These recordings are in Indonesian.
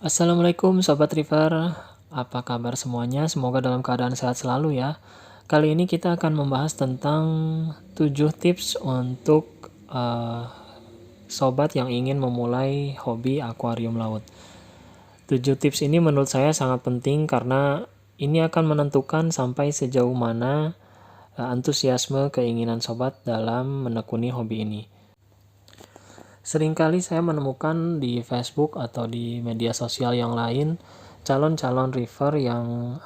Assalamualaikum Sobat River, apa kabar semuanya? Semoga dalam keadaan sehat selalu ya. Kali ini kita akan membahas tentang 7 tips untuk sobat yang ingin memulai hobi akuarium laut. 7 tips ini menurut saya sangat penting karena ini akan menentukan sampai sejauh mana antusiasme keinginan sobat dalam menekuni hobi ini. Seringkali saya menemukan di Facebook atau di media sosial yang lain calon-calon river yang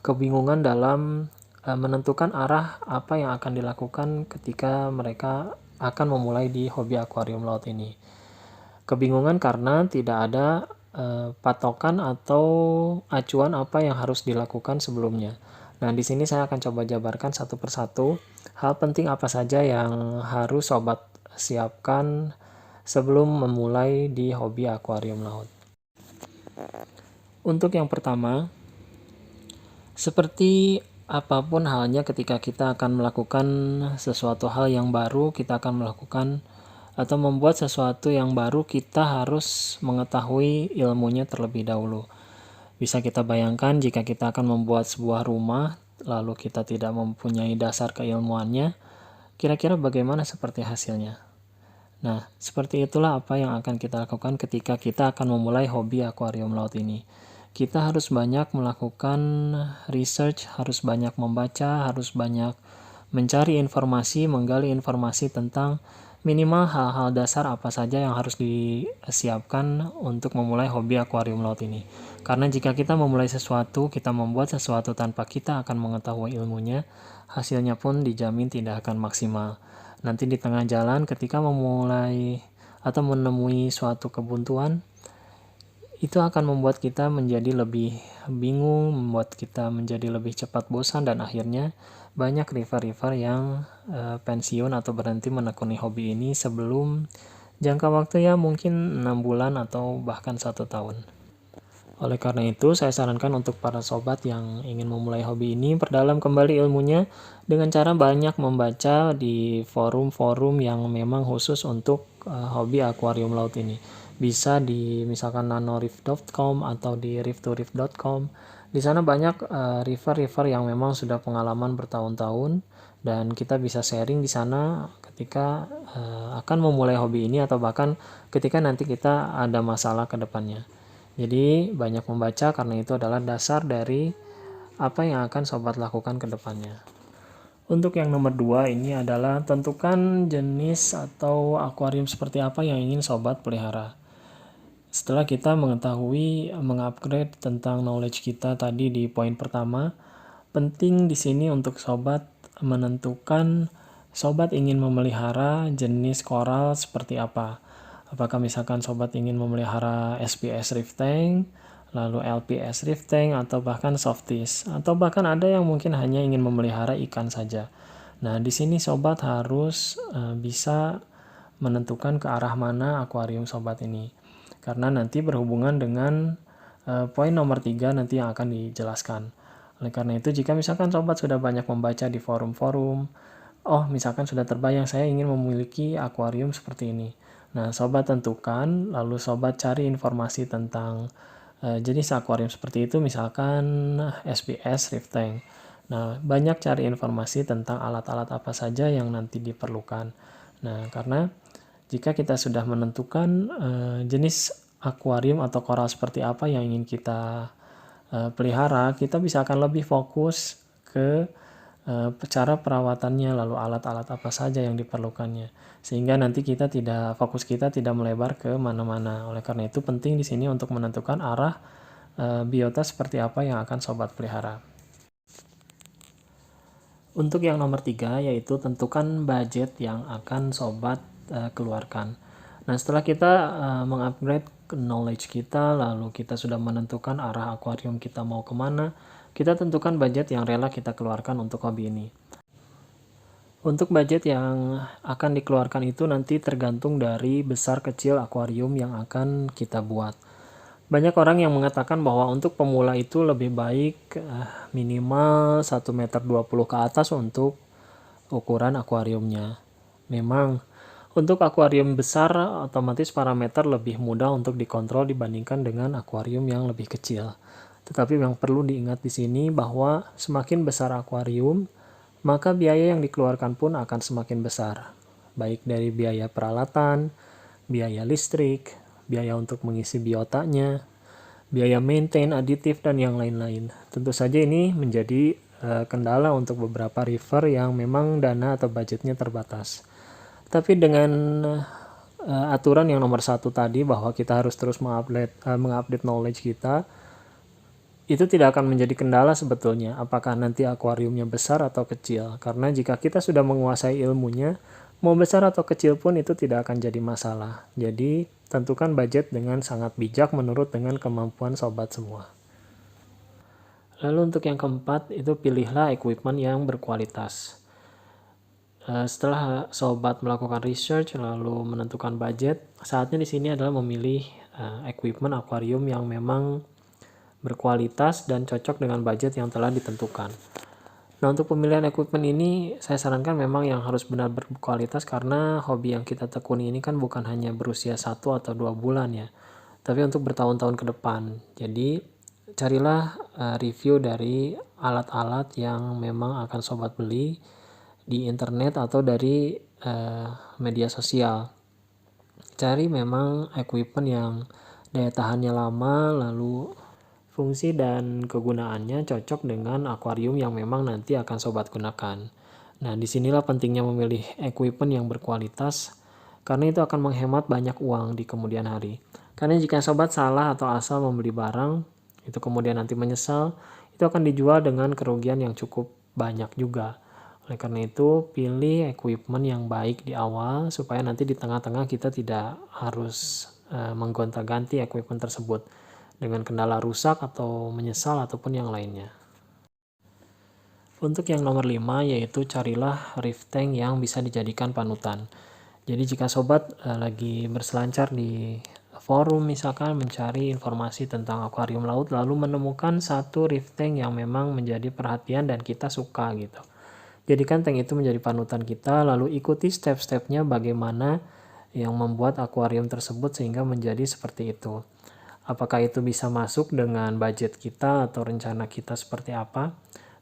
kebingungan dalam menentukan arah apa yang akan dilakukan ketika mereka akan memulai di hobi akuarium laut ini. Kebingungan karena tidak ada patokan atau acuan apa yang harus dilakukan sebelumnya. Nah, di sini saya akan coba jabarkan satu persatu hal penting apa saja yang harus sobat siapkan sebelum memulai di hobi akuarium laut. Untuk yang pertama, seperti apapun halnya ketika kita akan melakukan sesuatu hal yang baru, kita akan melakukan atau membuat sesuatu yang baru, kita harus mengetahui ilmunya terlebih dahulu. Bisa kita bayangkan jika kita akan membuat sebuah rumah, lalu kita tidak mempunyai dasar keilmuannya, kira-kira bagaimana seperti hasilnya? Nah, seperti itulah apa yang akan kita lakukan ketika kita akan memulai hobi akuarium laut ini. Kita harus banyak melakukan research, harus banyak membaca, harus banyak mencari informasi, menggali informasi tentang minimal hal-hal dasar apa saja yang harus disiapkan untuk memulai hobi akuarium laut ini. Karena jika kita memulai sesuatu, kita membuat sesuatu tanpa kita akan mengetahui ilmunya, hasilnya pun dijamin tidak akan maksimal. Nanti di tengah jalan ketika memulai atau menemui suatu kebuntuan, itu akan membuat kita menjadi lebih bingung, membuat kita menjadi lebih cepat bosan, dan akhirnya banyak river-river yang pensiun atau berhenti menekuni hobi ini sebelum jangka waktu ya mungkin 6 bulan atau bahkan 1 tahun. Oleh karena itu, saya sarankan untuk para sobat yang ingin memulai hobi ini, perdalam kembali ilmunya dengan cara banyak membaca di forum-forum yang memang khusus untuk hobi akuarium laut ini. Bisa di misalkan nanoriff.com atau di riff2riff.com. Di sana banyak river-river yang memang sudah pengalaman bertahun-tahun, dan kita bisa sharing di sana ketika akan memulai hobi ini atau bahkan ketika nanti kita ada masalah ke depannya. Jadi banyak membaca karena itu adalah dasar dari apa yang akan sobat lakukan ke depannya. Untuk yang nomor 2 ini adalah tentukan jenis atau akuarium seperti apa yang ingin sobat pelihara. Setelah kita mengetahui, mengupgrade tentang knowledge kita tadi di poin pertama, penting di sini untuk sobat menentukan sobat ingin memelihara jenis koral seperti apa. Apakah misalkan sobat ingin memelihara SPS Reef Tank, lalu LPS Reef Tank, atau bahkan Softies, atau bahkan ada yang mungkin hanya ingin memelihara ikan saja. Nah, di sini sobat harus bisa menentukan ke arah mana akuarium sobat ini. Karena nanti berhubungan dengan poin nomor 3 nanti yang akan dijelaskan. Oleh karena itu, jika misalkan sobat sudah banyak membaca di forum-forum, misalkan sudah terbayang saya ingin memiliki akuarium seperti ini. Nah, sobat tentukan, lalu sobat cari informasi tentang jenis akuarium seperti itu, misalkan SPS Reef Tank. Nah, banyak cari informasi tentang alat-alat apa saja yang nanti diperlukan. Nah, karena jika kita sudah menentukan jenis akuarium atau koral seperti apa yang ingin kita pelihara, kita bisa akan lebih fokus ke cara perawatannya, lalu alat-alat apa saja yang diperlukannya, sehingga nanti fokus kita tidak melebar ke mana-mana. Oleh karena itu penting di sini untuk menentukan arah biota seperti apa yang akan sobat pelihara. Untuk yang nomor 3 yaitu tentukan budget yang akan sobat keluarkan. Nah, setelah kita mengupgrade knowledge kita, lalu kita sudah menentukan arah akuarium kita mau kemana, kita tentukan budget yang rela kita keluarkan untuk hobi ini. Untuk budget yang akan dikeluarkan itu nanti tergantung dari besar kecil akuarium yang akan kita buat. Banyak orang yang mengatakan bahwa untuk pemula itu lebih baik minimal 1,20 meter ke atas untuk ukuran akuariumnya. Memang Untuk akuarium besar, otomatis parameter lebih mudah untuk dikontrol dibandingkan dengan akuarium yang lebih kecil. Tetapi yang perlu diingat di sini bahwa semakin besar akuarium, maka biaya yang dikeluarkan pun akan semakin besar. Baik dari biaya peralatan, biaya listrik, biaya untuk mengisi biotanya, biaya maintain, aditif, dan yang lain-lain. Tentu saja ini menjadi kendala untuk beberapa river yang memang dana atau budgetnya terbatas. Tapi dengan aturan yang nomor 1 tadi bahwa kita harus terus mengupdate knowledge kita, itu tidak akan menjadi kendala sebetulnya apakah nanti akuariumnya besar atau kecil. Karena jika kita sudah menguasai ilmunya, mau besar atau kecil pun itu tidak akan jadi masalah. Jadi tentukan budget dengan sangat bijak menurut dengan kemampuan sobat semua. Lalu untuk yang keempat, itu pilihlah equipment yang berkualitas. Setelah sobat melakukan research lalu menentukan budget, saatnya di sini adalah memilih equipment akuarium yang memang berkualitas dan cocok dengan budget yang telah ditentukan. Nah, untuk pemilihan equipment ini saya sarankan memang yang harus benar berkualitas karena hobi yang kita tekuni ini kan bukan hanya berusia 1 atau 2 bulan ya, tapi untuk bertahun-tahun ke depan. Jadi carilah review dari alat-alat yang memang akan sobat beli di internet atau dari media sosial. Cari memang equipment yang daya tahannya lama, lalu fungsi dan kegunaannya cocok dengan akuarium yang memang nanti akan sobat gunakan. Nah, disinilah pentingnya memilih equipment yang berkualitas, karena itu akan menghemat banyak uang di kemudian hari. Karena jika sobat salah atau asal membeli barang, itu kemudian nanti menyesal, itu akan dijual dengan kerugian yang cukup banyak juga. Oleh karena itu, pilih equipment yang baik di awal supaya nanti di tengah-tengah kita tidak harus menggonta-ganti equipment tersebut dengan kendala rusak atau menyesal ataupun yang lainnya. Untuk yang nomor 5 yaitu carilah reef tank yang bisa dijadikan panutan. Jadi jika sobat lagi berselancar di forum misalkan mencari informasi tentang akuarium laut lalu menemukan satu reef tank yang memang menjadi perhatian dan kita suka gitu. Jadikan tank itu menjadi panutan kita, lalu ikuti step-stepnya bagaimana yang membuat akuarium tersebut sehingga menjadi seperti itu. Apakah itu bisa masuk dengan budget kita atau rencana kita seperti apa?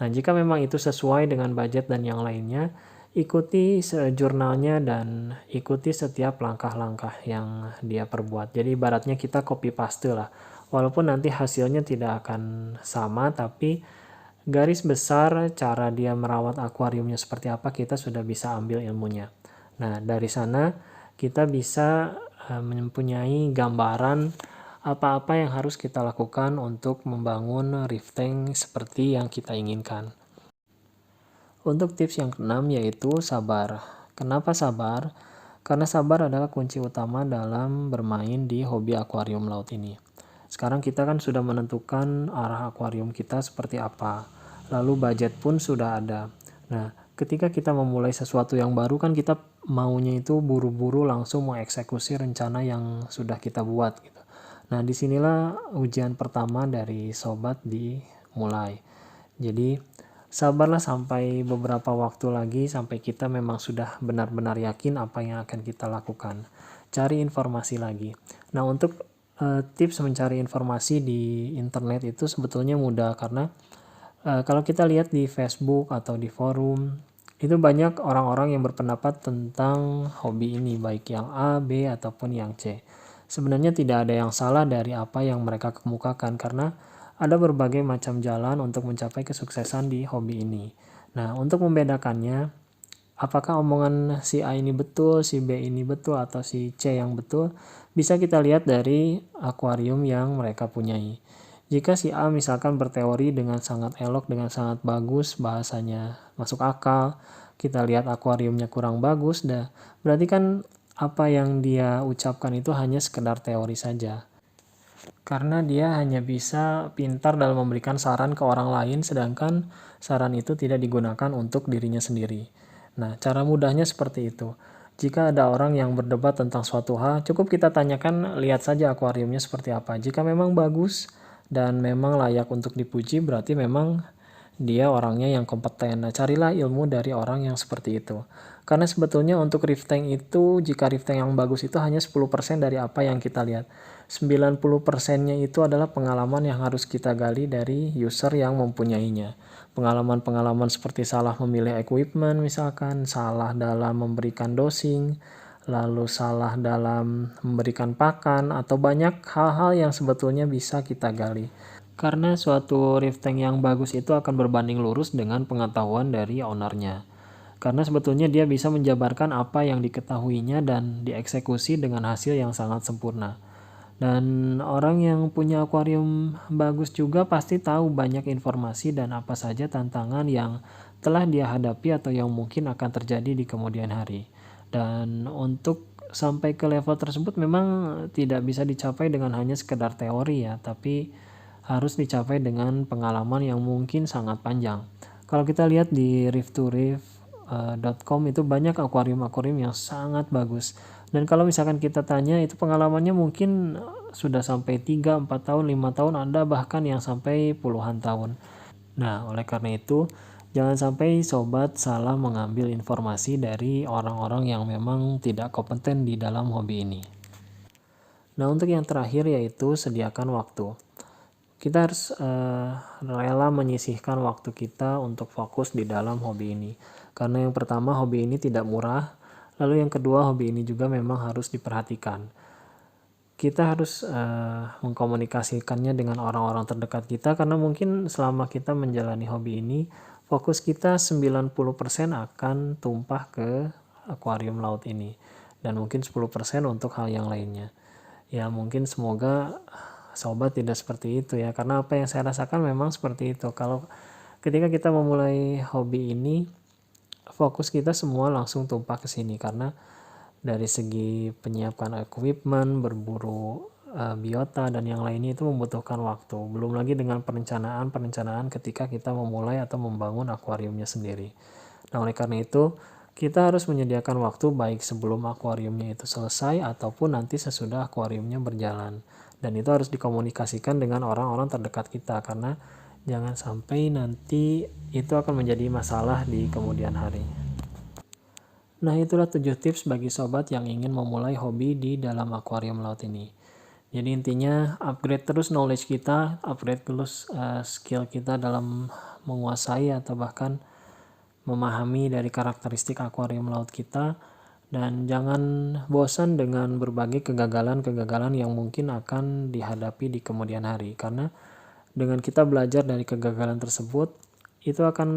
Nah, jika memang itu sesuai dengan budget dan yang lainnya, ikuti jurnalnya dan ikuti setiap langkah-langkah yang dia perbuat. Jadi ibaratnya kita copy paste lah. Walaupun nanti hasilnya tidak akan sama, tapi garis besar cara dia merawat akuariumnya seperti apa kita sudah bisa ambil ilmunya. Nah, dari sana kita bisa mempunyai gambaran apa-apa yang harus kita lakukan untuk membangun reef tank seperti yang kita inginkan. Untuk tips yang keenam yaitu sabar. Kenapa sabar? Karena sabar adalah kunci utama dalam bermain di hobi akuarium laut ini. Sekarang kita kan sudah menentukan arah akuarium kita seperti apa. Lalu budget pun sudah ada. Nah, ketika kita memulai sesuatu yang baru kan kita maunya itu buru-buru langsung mengeksekusi rencana yang sudah kita buat gitu. Nah, disinilah ujian pertama dari sobat dimulai. Jadi, sabarlah sampai beberapa waktu lagi sampai kita memang sudah benar-benar yakin apa yang akan kita lakukan. Cari informasi lagi. Nah, untuk tips mencari informasi di internet itu sebetulnya mudah karena kalau kita lihat di Facebook atau di forum, itu banyak orang-orang yang berpendapat tentang hobi ini, baik yang A, B, ataupun yang C. Sebenarnya tidak ada yang salah dari apa yang mereka kemukakan, karena ada berbagai macam jalan untuk mencapai kesuksesan di hobi ini. Nah, untuk membedakannya, apakah omongan si A ini betul, si B ini betul, atau si C yang betul, bisa kita lihat dari akuarium yang mereka punyai. Jika si A misalkan berteori dengan sangat elok, dengan sangat bagus, bahasanya masuk akal, kita lihat akuariumnya kurang bagus, berarti kan apa yang dia ucapkan itu hanya sekedar teori saja. Karena dia hanya bisa pintar dalam memberikan saran ke orang lain, sedangkan saran itu tidak digunakan untuk dirinya sendiri. Nah, cara mudahnya seperti itu. Jika ada orang yang berdebat tentang suatu hal, cukup kita tanyakan, lihat saja akuariumnya seperti apa. Jika memang bagus, dan memang layak untuk dipuji, berarti memang dia orangnya yang kompeten. Nah, carilah ilmu dari orang yang seperti itu. Karena sebetulnya untuk reef tank itu, jika reef tank yang bagus itu hanya 10% dari apa yang kita lihat. 90%-nya itu adalah pengalaman yang harus kita gali dari user yang mempunyainya. Pengalaman-pengalaman seperti salah memilih equipment misalkan, salah dalam memberikan dosing, lalu salah dalam memberikan pakan, atau banyak hal-hal yang sebetulnya bisa kita gali. Karena suatu reef tank yang bagus itu akan berbanding lurus dengan pengetahuan dari ownernya. Karena sebetulnya dia bisa menjabarkan apa yang diketahuinya dan dieksekusi dengan hasil yang sangat sempurna. Dan orang yang punya akuarium bagus juga pasti tahu banyak informasi dan apa saja tantangan yang telah dia hadapi atau yang mungkin akan terjadi di kemudian hari. Dan untuk sampai ke level tersebut memang tidak bisa dicapai dengan hanya sekedar teori ya, tapi harus dicapai dengan pengalaman yang mungkin sangat panjang. Kalau kita lihat di Reef to Reef .com itu banyak akuarium-akuarium yang sangat bagus. Dan kalau misalkan kita tanya itu pengalamannya mungkin sudah sampai 3, 4 tahun, 5 tahun, ada bahkan yang sampai puluhan tahun. Nah, oleh karena itu jangan sampai sobat salah mengambil informasi dari orang-orang yang memang tidak kompeten di dalam hobi ini. Nah, untuk yang terakhir yaitu sediakan waktu. Kita harus rela menyisihkan waktu kita untuk fokus di dalam hobi ini. Karena yang pertama, hobi ini tidak murah. Lalu yang kedua, hobi ini juga memang harus diperhatikan. Kita harus mengkomunikasikannya dengan orang-orang terdekat kita, karena mungkin selama kita menjalani hobi ini, fokus kita 90% akan tumpah ke akuarium laut ini. Dan mungkin 10% untuk hal yang lainnya. Ya mungkin semoga sobat tidak seperti itu ya, karena apa yang saya rasakan memang seperti itu. Kalau ketika kita memulai hobi ini, fokus kita semua langsung tumpah ke sini, karena dari segi penyiapan equipment, berburu biota dan yang lainnya itu membutuhkan waktu. Belum lagi dengan perencanaan ketika kita memulai atau membangun akuariumnya sendiri. Nah, oleh karena itu kita harus menyediakan waktu baik sebelum akuariumnya itu selesai ataupun nanti sesudah akuariumnya berjalan. Dan itu harus dikomunikasikan dengan orang-orang terdekat kita, karena jangan sampai nanti itu akan menjadi masalah di kemudian hari. Nah, itulah 7 tips bagi sobat yang ingin memulai hobi di dalam akuarium laut ini. Jadi intinya upgrade terus knowledge kita, upgrade terus skill kita dalam menguasai atau bahkan memahami dari karakteristik akuarium laut kita. Dan jangan bosan dengan berbagai kegagalan-kegagalan yang mungkin akan dihadapi di kemudian hari. Karena dengan kita belajar dari kegagalan tersebut, itu akan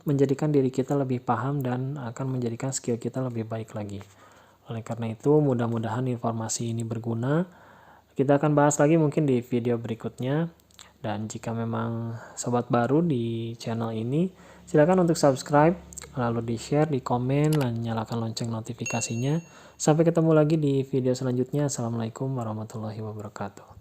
menjadikan diri kita lebih paham dan akan menjadikan skill kita lebih baik lagi. Oleh karena itu, mudah-mudahan informasi ini berguna. Kita akan bahas lagi mungkin di video berikutnya. Dan jika memang sobat baru di channel ini, silakan untuk subscribe, lalu di-share, di komen, dan nyalakan lonceng notifikasinya. Sampai ketemu lagi di video selanjutnya. Assalamualaikum warahmatullahi wabarakatuh.